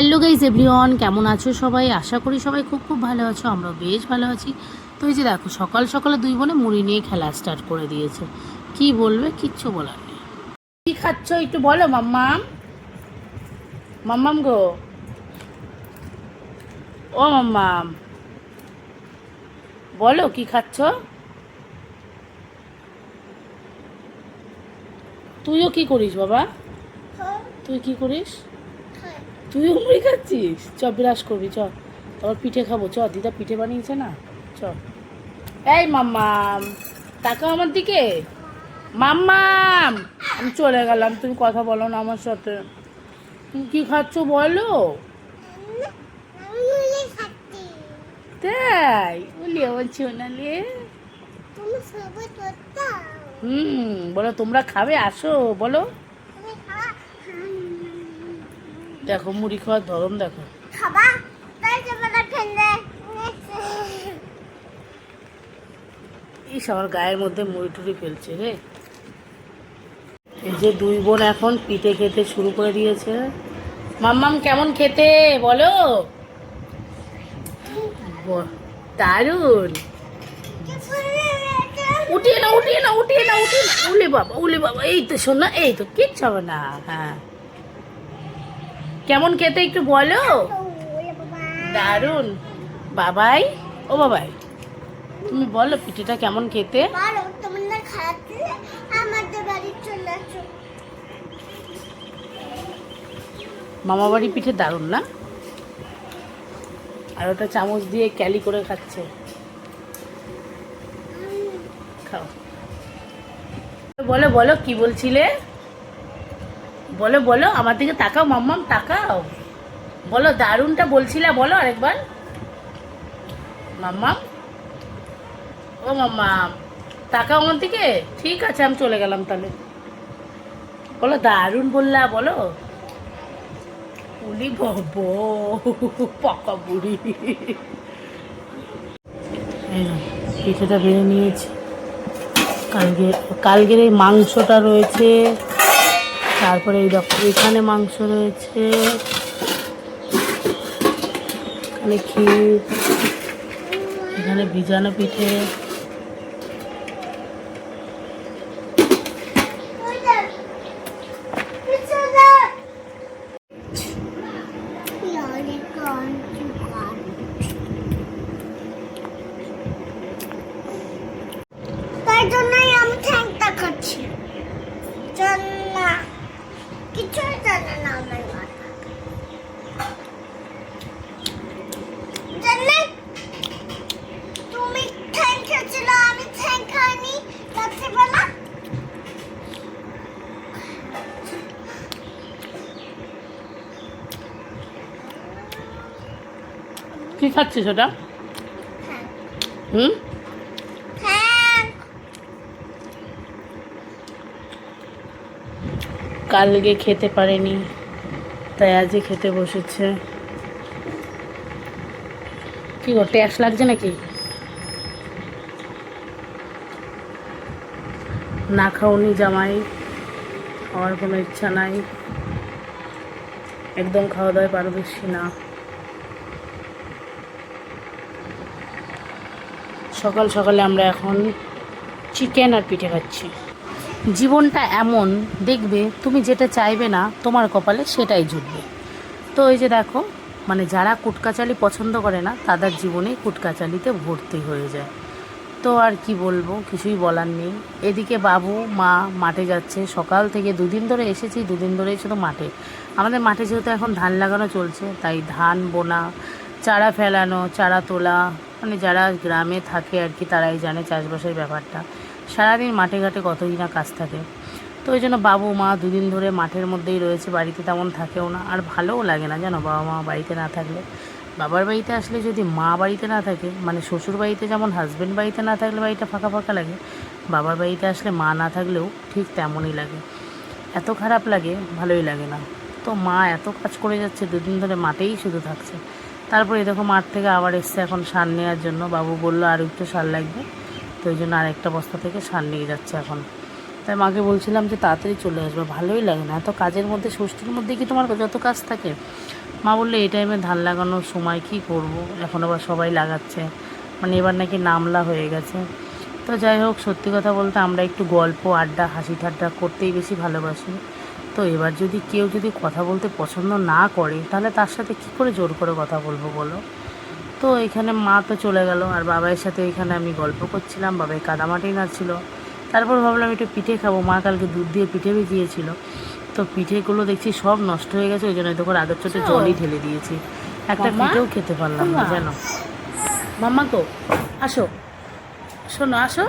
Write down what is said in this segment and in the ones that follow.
Hello guys everyone, কেমন আছো সবাই? আশা করি সবাই খুব খুব ভালো আছো। আমরা বেশ ভালো আছি। তো এই যে দেখো, সকাল সকালে দুই বোনে মুড়ি নিয়ে খেলা স্টার্ট করে দিয়েছে। কি বলবে, কিচ্ছু বলার নেই। কি খাচ্ছ একটু বলো মাম্মাম। মাম্মাম গো, ও মাম্মাম, বলো কি খাচ্ছ? তুইও কি করিস বাবা? তুই কি করিস? তুইও মুড়ি খাচ্ছিস? চ বিরাস করবি, চ তোর পিঠে খাবো। চ, দিদা পিঠে বানিয়েছে না, চ। এই মাম্মাম, তাকাও আমার দিকে। মাম্মাম, আমি চলে গেলাম, তুমি কথা বলো না আমার সাথে। তুমি কি খাচ্ছ বলো? তাই বলি আমার সোনালে। বলো তোমরা খাবে, আসো বলো। দেখো মুড়ি খাওয়ার ধরন দেখো। এই আমার গায়ের মধ্যে মুড়ি টুড়ি ফেলছে রে। এই যে দুই বোন এখন পিঠে খেতে শুরু করে দিয়েছে। মাম্মাম কেমন খেতে বলো? দারুন। উঠিয়ে না উঠিয়ে না উঠিয়ে না উঠিয়ে না, উলে বাবা উলে বাবা, এই তো শোনা, এই তো কিচ্ছু হবে না। হ্যাঁ, কেমন খেতে একটু বলো। দারুন বাবাই। ও বাবাই, তুমি বলো পিঠেটা কেমন খেতে। মামা বাড়ি পিঠে দারুন না? আর ওটা চামচ দিয়ে ক্যালি করে খাচ্ছে। খাও, বলো বলো কি বলছিলে, বলো বলো, আমার দিকে তাকাও মাম্মাম, তাকাও, বলো দারুনটা বলছিলে, বলো আরেকবার। মাম্মাম, ও মাম্মাম, তাকাও আমার দিকে। ঠিক আছে, আমি চলে গেলাম তাহলে। বলো দারুন বললা, বলো। উলি বব, পাকা বুড়ি। পিঠেটা বেড়ে নিয়েছি। কালকের এই মাংসটা রয়েছে, তারপরে এই দেখো এখানে মাংস রয়েছে, এখানে ক্ষীর, এখানে ভিজানো পিঠে। তাই জন্যই আমি ঠ্যাংটা খাচ্ছি। কিছুই জানে না আমার মা। জানে তুমি ঠ্যাং খেয়েছিল, আমি ঠ্যাং খাইনি রাত্রিবেলা। কি খাচ্ছিস ওটা? হুম, কালকে খেতে পারেনি, তাই আজকে খেতে বসেছে। কি গো, ট্যাক্স লাগছে নাকি? না খাওনি জামাই, খাওয়ার কোনো ইচ্ছা নাই, একদম খাওয়া দাওয়ায় পারদর্শী না। সকাল সকালে আমরা এখন চিকেন আর পিঠে খাচ্ছি। জীবনটা এমন, দেখবে তুমি যেটা চাইবে না তোমার কপালে সেটাই জুটবে। তো এই যে দেখো, মানে যারা কুটকাচালি পছন্দ করে না তাদের জীবনে কুটকাচালিতে ভর্তি হয়ে যায়। তো আর কি বলবো, কিছুই বলার নেই। এদিকে বাবু মা মাঠে যাচ্ছে, সকাল থেকে দুদিন ধরে এসেছি, দুদিন ধরেই শুধু মাঠে। আমাদের মাঠে যেহেতু এখন ধান লাগানো চলছে, তাই ধান বোনা, চারা ফেলানো, চারা তোলা, মানে যারা গ্রামে থাকে আর কি তারাই জানে চাষবাসের ব্যাপারটা। সারাদিন মাঠে ঘাটে কতই না কাজ থাকে। তো ওই জন্য বাবু মা দুদিন ধরে মাঠের মধ্যেই রয়েছে, বাড়িতে তেমন থাকেও না। আর ভালোও লাগে না জানো, বাবা মা বাড়িতে না থাকলে। বাবার বাড়িতে আসলে যদি মা বাড়িতে না থাকে, মানে শ্বশুর বাড়িতে যেমন হাজব্যান্ড বাড়িতে না থাকলে বাড়িটা ফাঁকা ফাঁকা লাগে, বাবার বাড়িতে আসলে মা না থাকলেও ঠিক তেমনই লাগে। এত খারাপ লাগে, ভালোই লাগে না। তো মা এত কাজ করে যাচ্ছে, দুদিন ধরে মাঠেই শুধু থাকছে। তারপরে দেখো মাঠ থেকে আবার এসছে এখন সার নেওয়ার জন্য। বাবু বললো আর একটু সার লাগবে, তো ওই জন্য আরেকটা বস্তা থেকে সার নিয়ে যাচ্ছে এখন। তাই মাকে বলছিলাম যে তাড়াতাড়ি চলে আসবে, ভালোই লাগে না এত কাজের মধ্যে। ষষ্ঠীর মধ্যে কি তোমার যত কাজ থাকে, মা বললো এই টাইমে ধান লাগানোর সময় কি করব, এখন আবার সবাই লাগাচ্ছে, মানে এবার নাকি নামলা হয়ে গেছে। তো যাই হোক, সত্যি কথা বলতে আমরা একটু গল্প আড্ডা হাসি ঠাট্টা করতেই বেশি ভালোবাসি। তো এবার যদি কেউ যদি কথা বলতে পছন্দ না করে, তাহলে তার সাথে কী করে জোর করে কথা বলবো বলো। তো এখানে মা তো চলে গেল, আর বাবাইয়ের সাথে এখানে আমি গল্প করছিলাম, বাবাই কাদামাটি নাড়ছিল। তারপর ভাবলাম একটু পিঠে খাবো, মা কালকে দুধ দিয়ে পিঠে ভিজিয়েছিল। তো পিঠেগুলো দেখছি সব নষ্ট হয়ে গেছে, ওই জন্য তখন আগের চোটে জলই ঢেলে দিয়েছি, একটা পিঠেও খেতে পারলাম না জানো। মাম্মা গো আসো, শোনো আসো,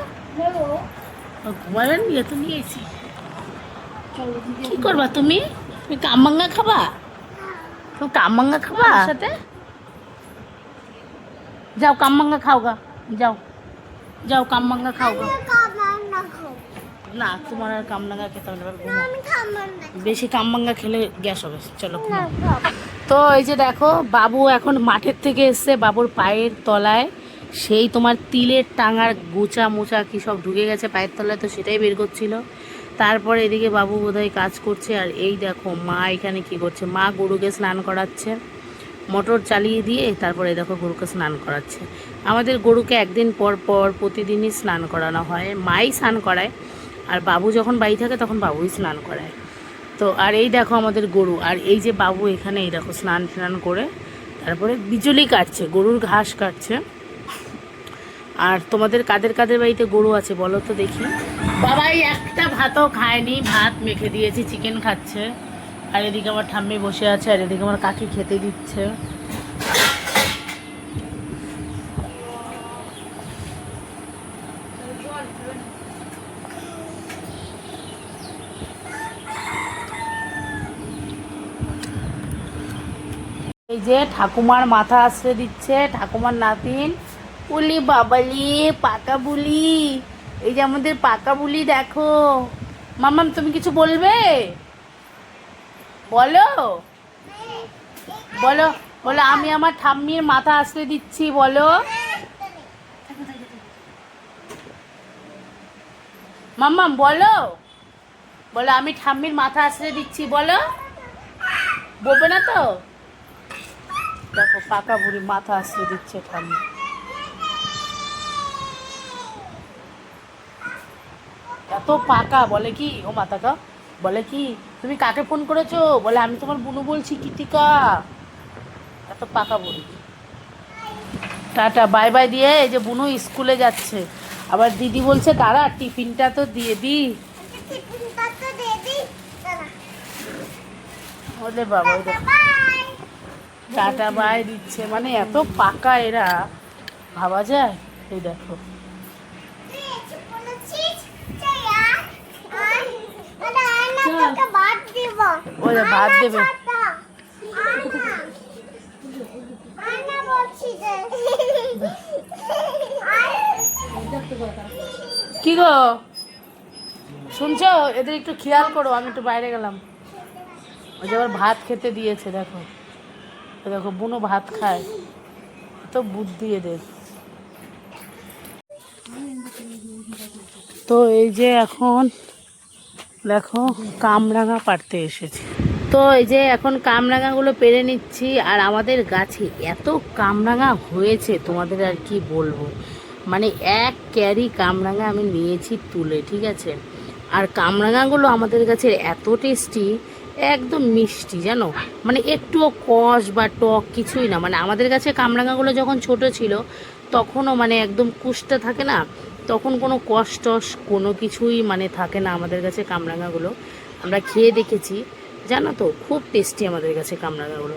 ঘুমাবেন নিয়ে তো নিয়েছি। কি করবা তুমি? তুমি কামবাঙ্গা খাবা? তুমি কামবাঙ্গা খাবা সাথে? যাও কামবাঙ্গা খাও গা, যাও যাও কামবাঙ্গা খাও গা। না তোমার আর কামরাঙ্গা খেতে হবে না, বেশি কামরাঙ্গা খেলে গ্যাস হবে। চলো ঘুমাও। তো এই যে দেখো, বাবু এখন মাঠের থেকে এসছে, বাবুর পায়ের তলায় সেই তোমার তিলের টাঙার গোচা মোচা কী সব ঢুকে গেছে পায়ের তলায়, তো সেটাই বের করছিল। তারপরে এদিকে বাবু বোধহয় কাজ করছে, আর এই দেখো মা এখানে কি করছে, মা গরুকে স্নান করাচ্ছে, মোটর চালিয়ে দিয়ে তারপরে দেখো গরুকে স্নান করাচ্ছে। আমাদের গরুকে একদিন পর পর প্রতিদিনই স্নান করানো হয়, মাই স্নান করায়, আর বাবু যখন বাড়ি থাকে তখন বাবুই স্নান করায়। তো আর এই দেখো আমাদের গরু, আর এই যে বাবু এখানে এই দেখো স্নান টান করে তারপরে বিচুলি কাটছে, গরুর ঘাস কাটছে। আর তোমাদের কাদের কাদের বাড়িতে গরু আছে বলো তো দেখি। বাবাই একটা ভাতও খায়নি, ভাত মেখে দিয়েছি, চিকেন খাচ্ছে। আর এদিকে আমার ঠাম্মি বসে আছে, আর এদিকে আমার কাকি খেতে দিচ্ছে। এই যে ঠাকুমার মাথা আশ্রয় দিচ্ছে, ঠাকুমার নাতিন। উলি বাবালি পাকা বুলি, এই যে আমাদের পাকা বুলি দেখো। মামাম তুমি কিছু বলবে? বলো বলো বলো, আমি আমার ঠাম্মির মাথা আশ্রয় দিচ্ছি, বলো। মাম্মাম বলো, বলো আমি ঠাম্মির মাথা আশ্রয় দিচ্ছি, বলো। বলবে না তো? দেখো পাকা বুড়ি মাথা আশ্রয় দিচ্ছে ঠাম্মি। এত পাকা, বলে কি ও মাতাকা, বলে কি তুমি কাকে ফোন করেছো, বলে আমি তোমার বুনু বলছি কৃতিকা। এত পাকা বুড়ি। টাটা বাই বাই দিয়ে এই যে বুনু স্কুলে যাচ্ছে, আবার দিদি বলছে দাঁড়া টিফিনটা তো দিয়ে দি। ওদের বাবা ওদের টাটা বাই দিচ্ছে, মানে এত পাকা এরা, ভাবা যায়। এই দেখো ওরা ভাত দেবে। কি গো শুনছো, এদের একটু খেয়াল করো, আমি একটু বাইরে গেলাম। ওই যে আবার ভাত খেতে দিয়েছে, দেখো দেখো বুনো ভাত খায়, তো বুদ্ধি এদের। তো এই যে এখন দেখো কামরাঙা পাড়তে এসেছি। তো এই যে এখন কামরাঙাগুলো পেরে নিচ্ছি, আর আমাদের গাছে এত কামরাঙা হয়েছে তোমাদের আর কি বলবো, মানে এক ক্যারি কামরাঙা আমি নিয়েছি তুলে, ঠিক আছে। আর কামরাঙাগুলো আমাদের গাছের এত টেস্টি, একদম মিষ্টি জানো, মানে একটুও কষ বা টক কিছুই না। মানে আমাদের কাছে কামরাঙাগুলো যখন ছোট ছিল তখনও মানে একদম কুষ্টা থাকে না, তখন কোনো কষ টস কোনো কিছুই মানে থাকে না আমাদের কাছে কামরাঙাগুলো। আমরা খেয়ে দেখেছি জানো তো, খুব টেস্টি আমাদের কাছে কামরাঙাগুলো।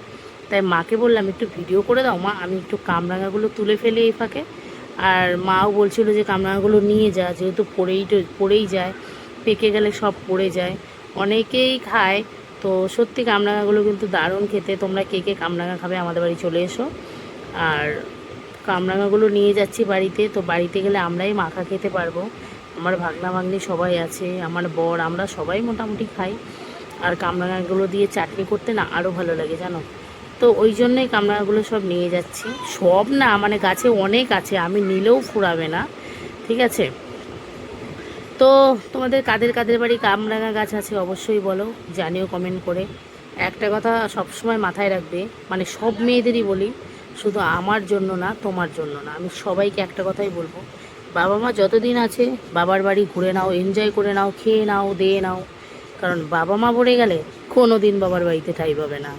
তাই মাকে বললাম একটু ভিডিও করে দাও মা, আমি একটু কামরাঙাগুলো তুলে ফেলি এই ফাঁকে। আর মাও বলছিল যে কামরাঙাগুলো নিয়ে যা, যেহেতু পড়েই যায়, পেকে গেলে সব পড়ে যায়, অনেকেই খায়। তো সত্যি কামরাঙাগুলো কিন্তু দারুণ খেতে, তোমরা কে কে কামরাঙা খাবে আমাদের বাড়ি চলে এসো। আর কামরাঙাগুলো নিয়ে যাচ্ছি বাড়িতে, তো বাড়িতে গেলে আমরাই মাখা খেতে পারবো। আমার ভাগনা ভাগ্নি সবাই আছে, আমার বর, আমরা সবাই মোটামুটি খাই। আর কামরাঙাগুলো দিয়ে চাটনি করতে না আরও ভালো লাগে জানো। তো ওই জন্যই কামরাঙাগুলো সব নিয়ে যাচ্ছি, সব না মানে গাছে অনেক আছে, আমি নিলেও ফুরাবে না, ঠিক আছে। তো তোমাদের কাদের কাদের বাড়ি কামরাঙা গাছ আছে অবশ্যই বলো, জানিও কমেন্ট করে। একটা কথা সবসময় মাথায় রাখবে, মানে সব মেয়েদেরই বলি, শুধু আমার জন্য না, তোমার জন্য না, আমি সবাইকে একটা কথাই বলবো, বাবা মা যতদিন আছে বাবার বাড়ি ঘুরে নাও, এনজয় করে নাও, খেয়ে নাও, দিয়ে নাও। কারণ বাবা মা মরে গেলে কোনো দিন বাবার বাড়িতে ঠাঁই পাবে না।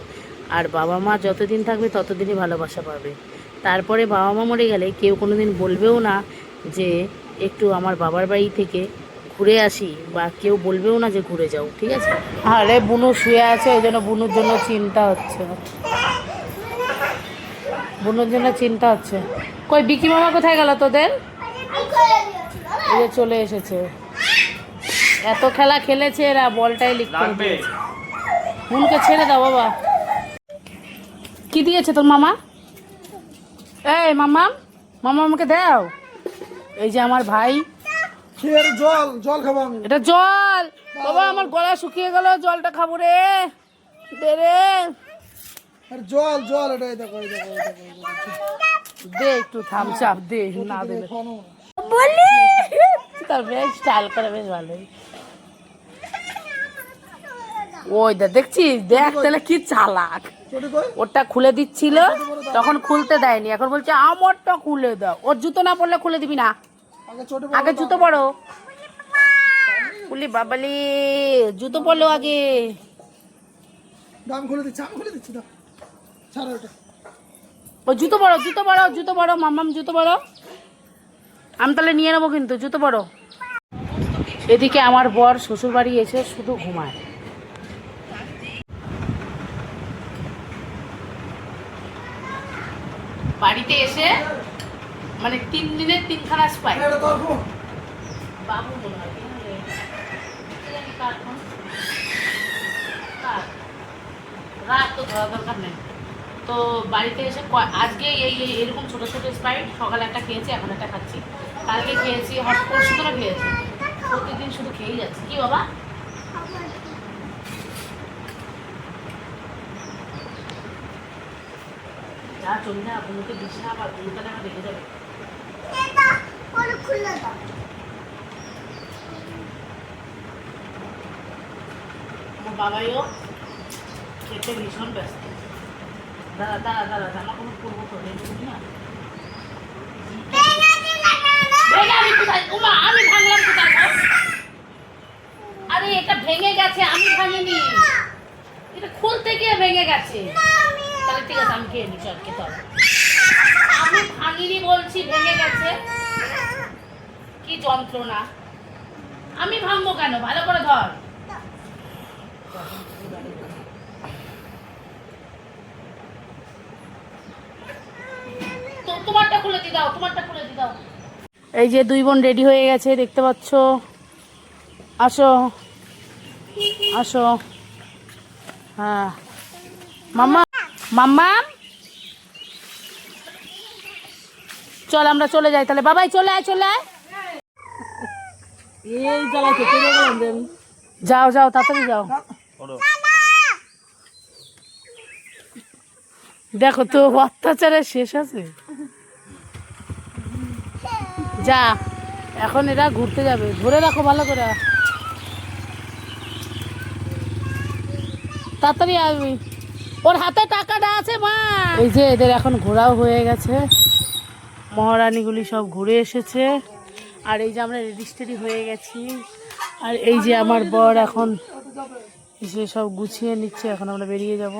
আর বাবা মা যতদিন থাকবে ততদিনই ভালোবাসা পাবে। তারপরে বাবা মা মরে গেলে কেউ কোনো দিন বলবেও না যে একটু আমার বাবার বাড়ি থেকে ঘুরে আসি, বা কেউ বলবেও না যে ঘুরে যাও, ঠিক আছে? আরে বুনু শুয়ে আছে, ওই জন্য বুনুর জন্য চিন্তা হচ্ছে, বুনুর জন্য চিন্তা হচ্ছে। কই বিকি মামা কোথায় গেল তোদের? এই যে চলে এসেছে। এত খেলা খেলেছে এরা, বলটাই লিক করে দিয়েছে। বুনুকে ছেড়ে দাও বাবা। কি দিয়েছে তোর মামা? এই মামা, মামা আমাকে দাও। এই যে আমার ভাই, জল জল খাবো আমি। এটা জল বাবা, আমার গলা শুকিয়ে গেল, জলটা খাবো রে, দে রে, আর জল জল এটা এই দেখো এই দেখো এই দেখো, এই দেখো। দে একটু থামস আপ দে, না দেবে খানো না। বলি তার বেশ স্টাইল করে, বেশ ভালোই। ওই দা দেখছিস, দেখ তাহলে কি চালাক। ছোট কই? ওটা খুলে দিচ্ছিল, তখন খুলতে দেয়নি, এখন বলছে আমারটা খুলে দাও। ওর জুতো না পড়লে খুলে দিবি না, আগে ছোট আগে জুতো পরো। বলি বাবালি, জুতো পরলো আগে। দাম খুলে দিচ্ছি, আমি খুলে দিচ্ছি দাও। ছাড়ো এটা। ও জুতো পরো, জুতো পরো, জুতো পরো মাম্মাম, জুতো পরো। আমি তাহলে নিয়ে নেবো কিন্তু, জুতো পরো। এদিকে আমার বর শ্বশুর বাড়ি এসে শুধু ঘুমায়। বাড়িতে এসে মানে 3 দিনের 3খানা স্পাই। এটা তোর ফোন। বাবু মনে হয় রাত তো ধরা দরকার নেই। তো বাড়িতে এসে আজকে এরকম ছোটো ছোটো স্প্রাইট, সকালে একটা খেয়েছি, এখন একটা খাচ্ছি, কালকে খেয়েছি, পরশু করে খেয়েছি, প্রতিদিন শুধু খেয়েই যাচ্ছে। কি বাবা? যা চলি না, বুনুকে দিস না, আবার বুনুকে আমার দেখে যাবে। আমার বাবাইও খেতে ভীষণ ব্যস্ত। দাঁড়া দাঁড়া দাঁড়া, জামা কোনো করবো তো না। আমি কোথায়? ওমা, আমি ভাঙলাম কোথায়? আরে এটা ভেঙে গেছে, আমি ভাঙিনি, এটা খুলতে গিয়ে ভেঙে গেছে। তাহলে ঠিক আছে, আমি খেয়ে নি, চল খেতে হবে। আমি ভাঙিনি বলছি, ভেঙে গেছে। কি যন্ত্রণা, আমি ভাঙবো কেন? ভালো করে ধর। তোমারটা খুলে দি দাও, তোমারটা খুলে দি দাও। এই যে 2 বোন রেডি হয়ে গেছে, দেখতে পাচ্ছ। আসো আসো। হ্যাঁ মাম্মা, মাম্মা চল আমরা চলে যাই তাহলে। বাবাই চলে আয়, চলে আয়। এই জ্বালাতে চলে গেলাম। যাও যাও, তাড়াতাড়ি যাও। দেখো তো অত্যাচারের শেষ আছে। যা, এখন এরা ঘুরতে যাবে, ধরে রাখো ভালো করে, তাড়াতাড়ি আসবি। ওর হাতে টাকাটা আছে মা। এই যে এদের এখন ঘোরাও হয়ে গেছে, মহারানীগুলি সব ঘুরে এসেছে, আর এই যে আমরা রেজিস্ট্রি হয়ে গেছি, আর এই যে আমার বর এখন এসে সব গুছিয়ে নিচ্ছে, এখন আমরা বেরিয়ে যাব।